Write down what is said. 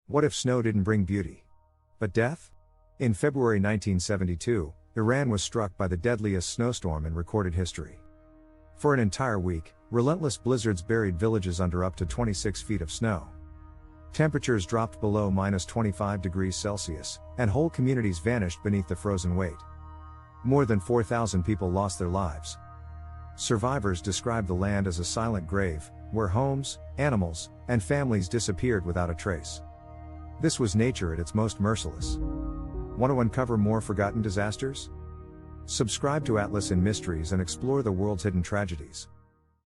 What if snow didn't bring beauty, but death? In February 1972, Iran was struck by the deadliest snowstorm in recorded history. For an entire week, relentless blizzards buried villages under up to 26 feet of snow. Temperatures dropped below -25 degrees Celsius, and whole communities vanished beneath the frozen weight. More than 4,000 people lost their lives. Survivors described the land as a silent grave, where homes, animals, and families disappeared without a trace. This was nature at its most merciless. Want to uncover more forgotten disasters? Subscribe to Atlas in Mysteries and explore the world's hidden tragedies.